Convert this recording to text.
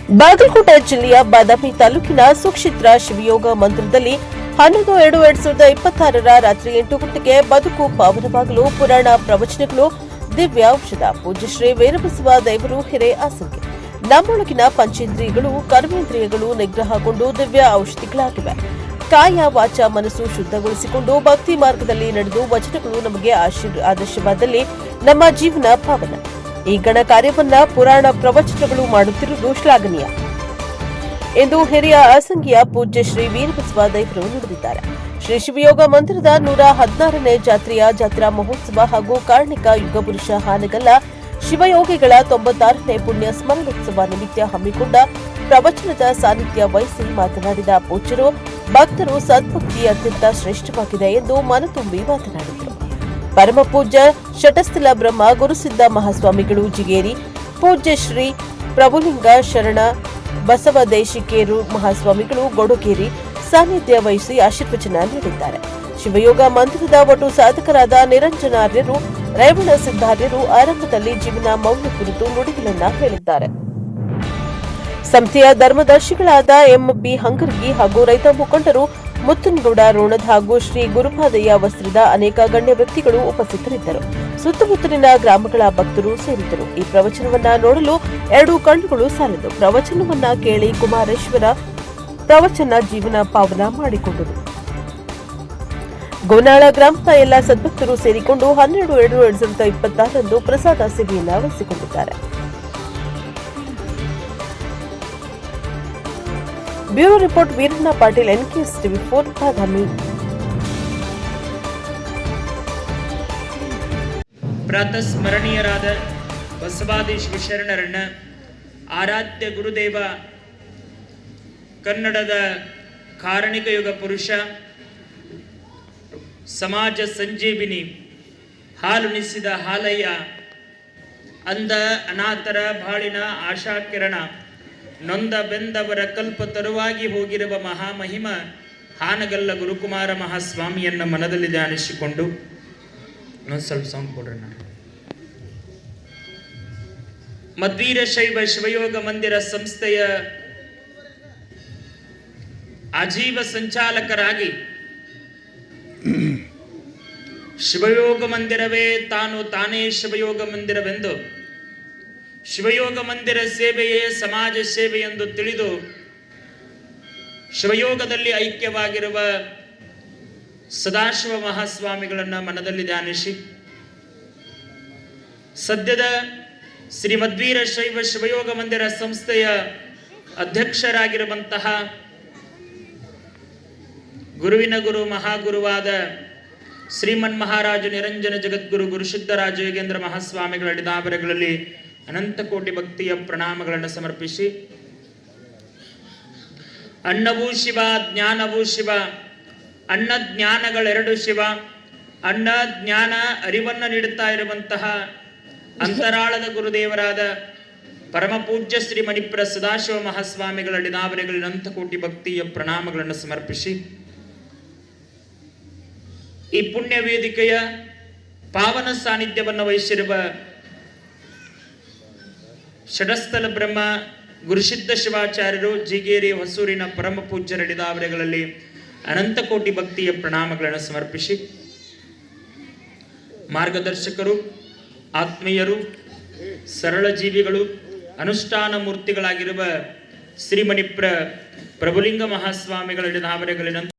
ಬಾಗಲಕೋಟೆ ಜಿಲ್ಲೆಯ ಬಾದಾಮಿ ತಾಲೂಕಿನ ಸುಕ್ಷಿತ್ರ ಶಿವಯೋಗ ಮಂದಿರದಲ್ಲಿ 11/2/2026 ರಾತ್ರಿ 8 ಗಂಟೆಗೆ ಬದುಕು ಪಾವನವಾಗಲು ಪುರಾಣ ಪ್ರವಚನಗಳು, ದಿವ್ಯ ಔಷಧ, ಪೂಜ್ಯ ಶ್ರೀ ವೀರಬಸವ ದೇವರು ಹಿರೇ ಆಸಂಗಿ ನಮ್ಮೊಳಗಿನ ಪಂಚೇಂದ್ರಿಯಗಳು, ಕರ್ಮೇಂದ್ರಿಯಗಳು ನಿಗ್ರಹಗೊಂಡು ದಿವ್ಯ ಔಷಧಿಗಳಾಗಿವೆ. ಕಾಯ ವಾಚ ಮನಸ್ಸು ಶುದ್ಧಗೊಳಿಸಿಕೊಂಡು ಭಕ್ತಿ ಮಾರ್ಗದಲ್ಲಿ ನಡೆದು ವಚನಗಳು ನಮಗೆ ಆದರ್ಶವಾದಲ್ಲಿ ನಮ್ಮ ಜೀವನ ಪಾವನ. ಈ ಗಣ ಕಾರ್ಯವನ್ನ ಪುರಾಣ ಪ್ರವಚನಗಳು ಮಾಡುತ್ತಿರುವುದು ಶ್ಲಾಘನೀಯ ಎಂದು ಹಿರಿಯ ಆಸಂಗಿಯ ಪೂಜ್ಯ ಶ್ರೀ ವೀರಬಸವ ದೇವರು ನುಡಿದಿದ್ದಾರೆ. ಶ್ರೀ ಶಿವಯೋಗ ಮಂದಿರದ 116ನೇ ಜಾತ್ರಾ ಮಹೋತ್ಸವ ಹಾಗೂ ಕಾರ್ಣಿಕ ಯುಗಪುರುಷ ಹಾನಗಲ್ಲ ಶಿವಯೋಗಿಗಳ 96ನೇ ಪುಣ್ಯ ಸ್ಮರಣೋತ್ಸವ ನಿಮಿತ್ತ ಹಮ್ಮಿಕೊಂಡ ಪ್ರವಚನದ ಸಾನ್ನಿಧ್ಯ ವಹಿಸಿ ಮಾತನಾಡಿದ ಪೂಜ್ಯರು, ಭಕ್ತರು ಸದ್ಭಕ್ತಿ ಅತ್ಯಂತ ಶ್ರೇಷ್ಠವಾಗಿದೆ ಎಂದು ಮನತುಂಬಿ ಮಾತನಾಡಿದರು. ಪರಮ ಪೂಜ್ಯ ಶಟಸ್ಥಲ ಬ್ರಹ್ಮ ಗುರುಸಿದ್ದ ಮಹಾಸ್ವಾಮಿಗಳು ಜಿಗೇರಿ, ಪೂಜ್ಯ ಶ್ರೀ ಪ್ರಭುಲಿಂಗ ಶರಣ ಬಸವ ದೇಶಿಕೇರು ಮಹಾಸ್ವಾಮಿಗಳು ಗೊಡುಗೇರಿ ಸಾನ್ನಿಧ್ಯ ವಹಿಸಿ ಆಶೀರ್ವಚನ ನೀಡಿದ್ದಾರೆ. ಶಿವಯೋಗ ಮಂದಿರದ ಒಟ್ಟು ಸಾಧಕರಾದ ನಿರಂಜನಾರ್ಯರು, ರೇವಣ ಸಿದ್ಧಾರ್ಯರು ಆರಂಭದಲ್ಲಿ ಜೀವನ ಮೌಲ್ಯ ಕುರಿತು ನುಡಿಗಳನ್ನ ಹೇಳಿದ್ದಾರೆ. ಸಂಸ್ಥೆಯ ಧರ್ಮದರ್ಶಿಗಳಾದ ಎಂಬಿ ಹಂಗರ್ಗಿ ಹಾಗೂ ರೈತ ಮುಖಂಡರು ಮುತ್ತನಗೌಡ ರೋಣದ್ ಹಾಗೂ ಶ್ರೀ ಗುರುಪಾದಯ್ಯ ವಸ್ತ್ರದ ಅನೇಕ ಗಣ್ಯ ವ್ಯಕ್ತಿಗಳು ಉಪಸ್ಥಿತರಿದ್ದರು. ಸುತ್ತಮುತ್ತಲಿನ ಗ್ರಾಮಗಳ ಭಕ್ತರು ಸೇರಿದ್ದರು. ಈ ಪ್ರವಚನವನ್ನ ನೋಡಲು 2 ಕಣ್ಣುಗಳು ಸಾಲದು. ಪ್ರವಚನವನ್ನ ಕೇಳಿ ಕುಮಾರೇಶ್ವರ ಪ್ರವಚನ ಜೀವನ ಪಾವನ ಮಾಡಿಕೊಂಡರು. ಗೋನಾಳ ಗ್ರಾಮದ ಎಲ್ಲ ಸದ್ಭಕ್ತರು ಸೇರಿಕೊಂಡು 12/2/2026 ಪ್ರಸಾದ ಸೇವೆಯನ್ನ ವಹಿಸಿಕೊಂಡಿದ್ದಾರೆ. Bureau report Veeranna Patil, NKS TV4 ಬಾದಾಮಿ. ಪ್ರಾತಸ್ಮರಣೀಯರಾದ ಬಸವಾದಿ ಶಿವಶರಣರನ್ನ ಆರಾಧ್ಯ ಗುರುದೇವ, ಕನ್ನಡದ ಕಾರಣಿಕ ಯುಗ ಪುರುಷ, ಸಮಾಜ ಸಂಜೀವಿನಿ, ಹಾಲುಣಿಸಿದ ಹಾಲಯ್ಯ, ಅಂಧ ಅನಾಥರ ಬಾಳಿನ ಆಶಾಕಿರಣ, ನೊಂದ ಬೆಂದವರ ಕಲ್ಪ ತರುವಾಗಿ ಹೋಗಿರುವ ಮಹಾಮಹಿಮ ಹಾನಗಲ್ಲ ಗುರುಕುಮಾರ ಮಹಾಸ್ವಾಮಿಯನ್ನ ಮನದಲ್ಲಿ ಧ್ಯಾನಿಸಿಕೊಂಡು ಸ್ವಲ್ಪ ಸಾಂಗ್ ಕೊಡ್ರಿ. ಮಧ್ವೀರ ಶೈವ ಶಿವಯೋಗ ಮಂದಿರ ಸಂಸ್ಥೆಯ ಆಜೀವ ಸಂಚಾಲಕರಾಗಿ ಶಿವಯೋಗ ಮಂದಿರವೇ ತಾನೇ ಶಿವಯೋಗ ಮಂದಿರವೆಂದು, ಶಿವಯೋಗ ಮಂದಿರ ಸೇವೆಯೇ ಸಮಾಜ ಸೇವೆ ಎಂದು ತಿಳಿದು ಶಿವಯೋಗದಲ್ಲಿ ಐಕ್ಯವಾಗಿರುವ ಸದಾಶಿವ ಮಹಾಸ್ವಾಮಿಗಳನ್ನು ಮನದಲ್ಲಿ ಧ್ಯಾನಿಸಿ, ಸದ್ಯದ ಶ್ರೀ ಮಧ್ವೀರ ಶೈವ ಶಿವಯೋಗ ಮಂದಿರ ಸಂಸ್ಥೆಯ ಅಧ್ಯಕ್ಷರಾಗಿರುವಂತಹ ಗುರುವಿನ ಗುರು ಮಹಾಗುರುವಾದ ಶ್ರೀಮನ್ ಮಹಾರಾಜ ನಿರಂಜನ ಜಗದ್ಗುರು ಗುರುಸಿದ್ದರಾಜ ಯೋಗೇಂದ್ರ ಮಹಾಸ್ವಾಮಿಗಳ ಅಡಿದಾಬರಗಳಲ್ಲಿ ಅನಂತ ಕೋಟಿ ಭಕ್ತಿಯ ಪ್ರಣಾಮಗಳನ್ನು ಸಮರ್ಪಿಸಿ, ಅನ್ನವೂ ಶಿವ, ಜ್ಞಾನವೂ ಶಿವ, ಅನ್ನ ಜ್ಞಾನಗಳೆರಡು ಶಿವ, ಅನ್ನ ಜ್ಞಾನ ಅರಿವನ್ನು ನೀಡುತ್ತಾ ಇರುವಂತಹ ಅಂತರಾಳದ ಗುರುದೇವರಾದ ಪರಮ ಪೂಜ್ಯ ಶ್ರೀ ಮಣಿಪುರ ಸದಾಶಿವ ಮಹಾಸ್ವಾಮಿಗಳ ಅಡಿದಾಬರೆಗಳಲ್ಲಿ ಅನಂತ ಕೋಟಿ ಭಕ್ತಿಯ ಪ್ರಣಾಮಗಳನ್ನು ಸಮರ್ಪಿಸಿ, ಈ ಪುಣ್ಯ ವೇದಿಕೆಯ ಪಾವನ ಸಾನ್ನಿಧ್ಯವನ್ನು ವಹಿಸಿರುವ ಷಡಸ್ಥಲ ಬ್ರಹ್ಮ ಗುರುಸಿದ್ಧ ಶಿವಾಚಾರ್ಯರು ಜಿಗೇರಿ ಹೊಸೂರಿನ ಪರಮ ಪೂಜ್ಯ ಅಡಿದಾಬರೆಗಳಲ್ಲಿ ಅನಂತ ಕೋಟಿ ಭಕ್ತಿಯ ಪ್ರಣಾಮಗಳನ್ನು ಸಮರ್ಪಿಸಿ, ಮಾರ್ಗದರ್ಶಕರು, ಆತ್ಮೀಯರು, ಸರಳ ಜೀವಿಗಳು, ಅನುಷ್ಠಾನ ಮೂರ್ತಿಗಳಾಗಿರುವ ಶ್ರೀಮಣಿಪುರ ಪ್ರಭುಲಿಂಗ ಮಹಾಸ್ವಾಮಿಗಳ ಅಡಿದಾಬರೆಗಳಲ್ಲಿ